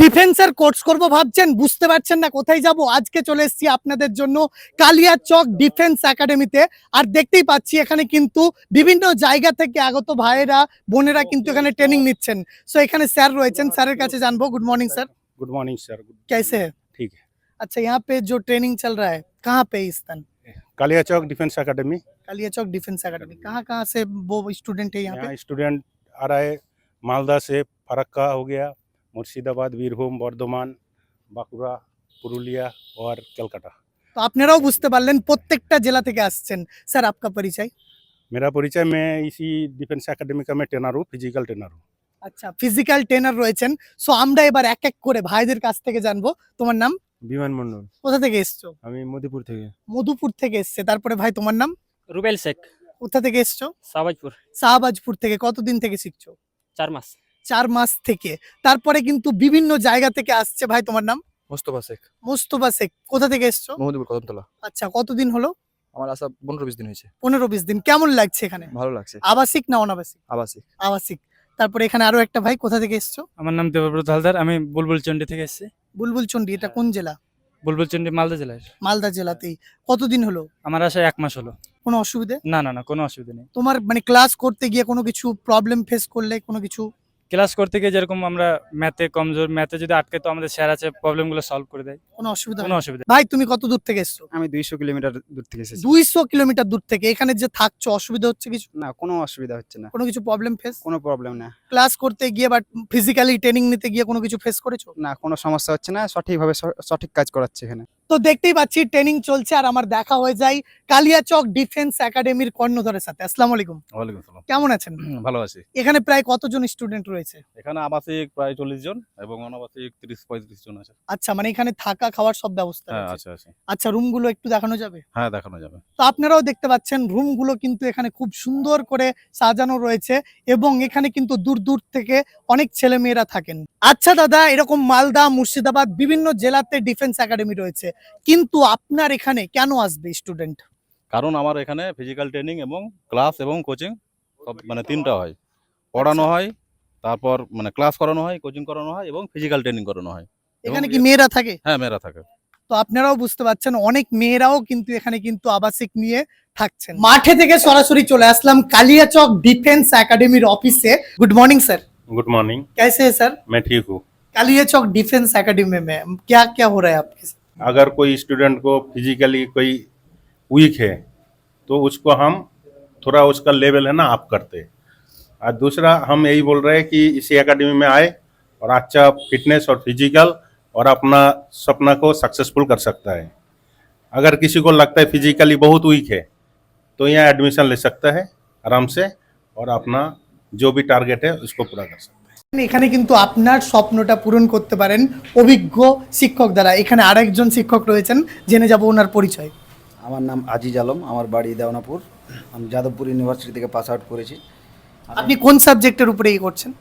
ডিফেন্সের কোর্স করব ভাবছেন, বুঝতে পারছেন না কোথায় যাব। আজকে চলে এসেছি আপনাদের জন্য কালিয়াচক ডিফেন্স একাডেমিতে। আর দেখতেই পাচ্ছি এখানে কিন্তু বিভিন্ন জায়গা থেকে আগত ভাইয়েরা বোনেরা কিন্তু এখানে ট্রেনিং নিচ্ছেন। সো এখানে স্যার রয়েছেন, স্যারের কাছে জানবো। Good morning sir. Good morning sir. कैसे है? ठीक है। अच्छा, यहाँ पे जो ट्रेनिंग चल रहा है कहाँ पे है इस दिन? Kaliachak defence academy. Kaliachak defence academy. कहाँ से वो स्टूडेंट है यहाँ पे? यहाँ स्टूडेंट आ रहा है मालदा से, फरक्का हो गया, मुर्शिदाबाद, बीरभूम, बर्धमान, बांकुड़ा, पुरुलिया और कलकत्ता। तो আপনারাও বুঝতে পারলেন প্রত্যেকটা জেলা থেকে আসছেন। স্যার आपका परिचय? मेरा परिचय, मैं इसी डिफेंस एकेडमी का मैं ट्रेनर हूँ, फिजिकल ट्रेनर हूँ। আচ্ছা, ফিজিক্যাল ট্রেনার রয়েছেন। সো আমরা এবার এক এক করে ভাইদের কাছ থেকে জানবো। তোমার নাম? বিমান মন্ডল। কোথা থেকে এসছো? আমি মধুপুর থেকে। মধুপুর থেকে এসছে। তারপরে ভাই তোমার নাম? রুবেল শেখ, কোথা থেকে এসছো? শাহবাজপুর। শাহবাজপুর থেকে। কতদিন থেকে শিখছো? 4 মাস। 4 মাস থেকে। তারপরে কিন্তু বিভিন্ন জায়গা থেকে আসছে। ভাই তোমার নাম? মোস্তফা শেখ। মোস্তফা শেখ। কোথা থেকে এসছো? মধুপুর কদমতলা। আচ্ছা, কতদিন হলো? আমার আসা 15-20 দিন হয়েছে। 15-20 দিন। কেমন লাগছে এখানে? ভালো লাগছে। আবাসিক না অনাবাসিক? আবাসিক। আবাসিক। তারপরে এখানে আরো একটা ভাই, কোথা থেকে এসছো? আমার নাম দেবব্রত হালদার, আমি বুলবুলচন্ডী থেকে এসেছি। বুলবুলচন্ডী। এটা কোন জেলা? বুলবুলচন্ডী মালদা জেলার। মালদা জেলাতেই। কতদিন হলো? আমার আসা 1 মাস হলো। কোনো অসুবিধে? না, কোনো অসুবিধা নেই। তোমার মানে ক্লাস করতে গিয়ে কোনো কিছু প্রবলেম ফেস করলে কোনো কিছু? ক্লাস করতে গিয়ে যেরকম আমরা ম্যাথে কমজোর, ম্যাথে যদি আটকে তো আমাদের স্যার আছে, প্রবলেমগুলো সলভ করে দেয়। কোনো অসুবিধা কোনো হয় না? অসুবিধা ভাই তুমি কত দূর থেকে এসছো? আমি 200 কিলোমিটার দূর থেকে এসেছি। 200 কিলোমিটার দূর থেকে। এখানে যে থাকছো অসুবিধা হচ্ছে কিছু? না, কোনো অসুবিধা হচ্ছে না। কোনো কিছু প্রবলেম ফেস? কোনো প্রবলেম না। ক্লাস করতে গিয়ে বা ফিজিক্যালি ট্রেনিং নিতে গিয়ে কোনো কিছু ফেস করেছো? না, কোনো সমস্যা হচ্ছে না। সঠিকভাবে সঠিক কাজ করাচ্ছে এখানে। তো দেখতেই পাচ্ছি ট্রেনিং চলছে আর আমার দেখা হয়ে যায় কালিয়াচক ডিফেন্স একাডেমির কর্ণধরের সাথে। আসসালামু আলাইকুম। ওয়ালাইকুম আসসালাম। কেমন আছেন? ভালো আছি। এখানে প্রায় কতজন স্টুডেন্ট রয়েছে? এখানে আবাসিক প্রায় 40 জন এবং অনাবাসিক 30-35 জন আছে। আচ্ছা, মানে এখানে থাকা খাওয়ার সব ব্যবস্থা হ্যাঁ, রয়েছে। আছে। আচ্ছা, রুমগুলো একটু দেখানো যাবে? হ্যাঁ, দেখানো যাবে। তো আপনারাও দেখতে পাচ্ছেন রুমগুলো কিন্তু এখানে খুব সুন্দর করে সাজানো রয়েছে এবং এখানে কিন্তু দূর দূর থেকে অনেক ছেলে মেয়েরা থাকেন। আচ্ছা দাদা, এরকম মালদা, মুর্শিদাবাদ বিভিন্ন জেলাতে ডিফেন্স একাডেমি রয়েছে, কিন্তু আপনার এখানে কেন আসবে স্টুডেন্ট? কারণ আমার এখানে ফিজিক্যাল ট্রেনিং এবং ক্লাস এবং কোচিং সব মানে তিনটা হয়। পড়ানো হয়, তারপর মানে ক্লাস করানো হয়, কোচিং করানো হয় এবং ফিজিক্যাল ট্রেনিং করানো হয়। এখানে কি মেয়েরা থাকে? হ্যাঁ, মেয়েরা থাকে। তো আপনারাও বুঝতে পারছেন অনেক মেয়েরাও কিন্তু এখানে কিন্তু আবাসিক নিয়ে থাকছেন। মাঠে থেকে সরাসরি চলে আসলাম কালিয়াচক ডিফেন্স একাডেমির অফিসে। Good morning sir. Good morning. कैसे है सर? मैं ठीक हूँ। कालियाचौक डिफेंस एकेडमी में क्या क्या हो रहा है आपके साथ? अगर कोई स्टूडेंट को फिजिकली कोई वीक है तो उसको हम थोड़ा उसका लेवल है ना अप करते हैं। और दूसरा हम यही बोल रहे हैं कि इसी एकेडमी में आए और अच्छा फिटनेस और फिजिकल और अपना सपना को सक्सेसफुल कर सकता है। अगर किसी को लगता है फिजिकली बहुत वीक है तो यहाँ एडमिशन ले सकता है आराम से और अपना जो भी टारगेट है उसको पूरा कर सकता है। এখানে কিন্তু আপনার স্বপ্নটা পূরণ করতে পারেন অভিজ্ঞ শিক্ষক দ্বারা। এখানে আরেকজন শিক্ষক রয়েছেন, জেনে যাব ওনার পরিচয়। আমার নাম আজিজ আলম, আমার বাড়ি দেওনাপুর। আমি যাদবপুর ইউনিভার্সিটি থেকে পাস আউট করেছি। আপনি কোন সাবজেক্টের উপরে এই করছেন?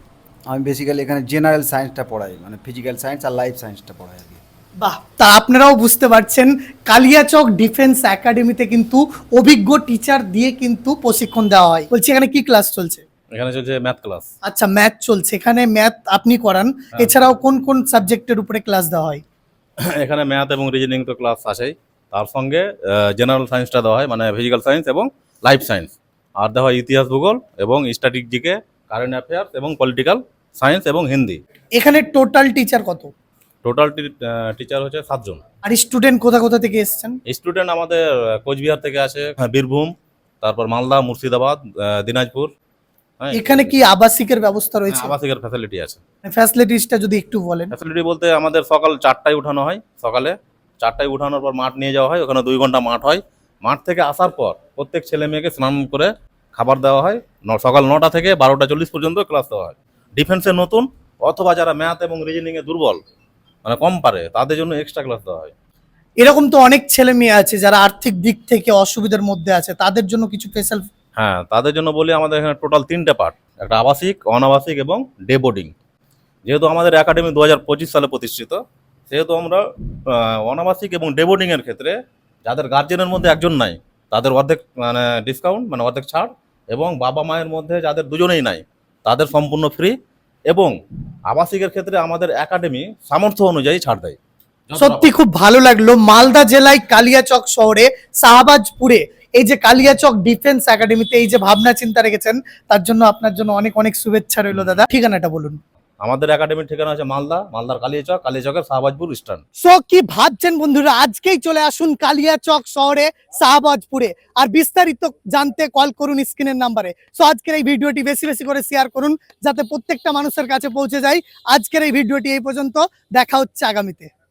আমি বেসিক্যালি এখানে জেনারেল সায়েন্সটা পড়াই, মানে ফিজিক্যাল সায়েন্স আর লাইফ সায়েন্সটা পড়াই আর কি। বাহ, তা আপনারাও বুঝতে পারছেন কালিয়াচক ডিফেন্স একাডেমিতে কিন্তু অভিজ্ঞ টিচার দিয়ে কিন্তু প্রশিক্ষণ দেওয়া হয়। বলছি এখানে কি ক্লাস চলছে? এখানে চলছে ম্যাথ ক্লাস। আচ্ছা, ম্যাথ চলছে। এখানে ম্যাথ আপনি করান, এছাড়াও কোন কোন সাবজেক্টের উপরে ক্লাস দেওয়া হয়? এখানে ম্যাথ এবং রিজনিং তো ক্লাস আছেই, তার সঙ্গে জেনারেল সায়েন্সটা দেওয়া হয়, মানে ফিজিক্যাল সায়েন্স এবং লাইফ সায়েন্স। আর দেওয়া হয় ইতিহাস, ভূগোল এবং স্ট্যাটিক, জিকে, কারেন্ট অ্যাফেয়ার্স এবং পলিটিক্যাল সায়েন্স এবং হিন্দি। এখানে টোটাল টিচার কত? টোটাল টিচার হচ্ছে 7 জন। আর স্টুডেন্ট কোথা কোথা থেকে এসেছেন? স্টুডেন্ট আমাদের কোচবিহার থেকে আছে, বীরভূম, তারপর মালদা, মুর্শিদাবাদ, দিনাজপুর। হ্যাঁ, এখানে কি আবাসিকের ব্যবস্থা রয়েছে? আবাসিকের ফ্যাসিলিটি আছে। ফ্যাসিলিটিসটা যদি একটু বলেন। ফ্যাসিলিটি বলতে আমাদের সকাল 4টায় উঠানো হয়, সকালে 4টায় উঠানোর পর মাঠ নিয়ে যাওয়া হয়, ওখানে 2 ঘন্টা মাঠ হয়। মাঠ থেকে আসার পর প্রত্যেক ছেলে মেয়েকে স্নান করে খাবার দেওয়া হয়। সকাল 9টা থেকে 12টা 40 পর্যন্ত ক্লাস দেওয়া হয়। ডিফেন্সে নতুন অথবা যারা ম্যাথ এবং রিজনিংয়ে দুর্বল, মানে কম পারে, তাদের জন্য এক্সট্রা ক্লাস দেওয়া হয়। এরকম তো অনেক ছেলে মেয়ে আছে যারা আর্থিক দিক থেকে অসুবিধার মধ্যে আছে, তাদের জন্য কিছু স্পেশাল? হ্যাঁ, তাদের জন্য বলি আমাদের এখানে টোটাল 3টে পার্ট, একটা আবাসিক, অনাবাসিক এবং ডে বোর্ডিং। যেহেতু আমাদের একাডেমি 2025 সালে প্রতিষ্ঠিত, সেহেতু আমরা অনাবাসিক এবং ডে বোর্ডিংয়ের ক্ষেত্রে যাদের গার্জেনের মধ্যে একজন নাই তাদের অর্ধেক মানে ডিসকাউন্ট, মানে অর্ধেক ছাড়, এবং বাবা মায়ের মধ্যে যাদের দুজনেই নাই তাদের সম্পূর্ণ ফ্রি। এবং আবাসিকের ক্ষেত্রে আমাদের একাডেমি সামর্থ্য অনুযায়ী ছাড় দেয়। সত্যি খুব ভালো লাগলো। মালদা জেলায় কালিয়াচক শহরে শাহবাজপুরে এই যে কালিয়াচক ডিফেন্স একাডেমিতে এই যে ভাবনা চিন্তা রেখেছেন, তার জন্য আপনার জন্য অনেক অনেক শুভেচ্ছা রইলো দাদা। ঠিকানাটা বলুন। আমাদের একাডেমির ঠিকানা হচ্ছে মালদার কালিয়াচক, কালিয়াচকের শাহবাজপুর স্ট্যান্ড। সো কি ভাবছেন বন্ধুরা, আজকেই চলে আসুন কালিয়াচক শহরে শাহবাজপুরে। আর বিস্তারিত জানতে কল করুন স্ক্রিনের নাম্বারে। সো আজকের এই ভিডিওটি বেশি বেশি করে শেয়ার করুন যাতে প্রত্যেকটা মানুষের কাছে পৌঁছে যায়। আজকের এই ভিডিওটি এই পর্যন্ত, দেখা হচ্ছে আগামীতে।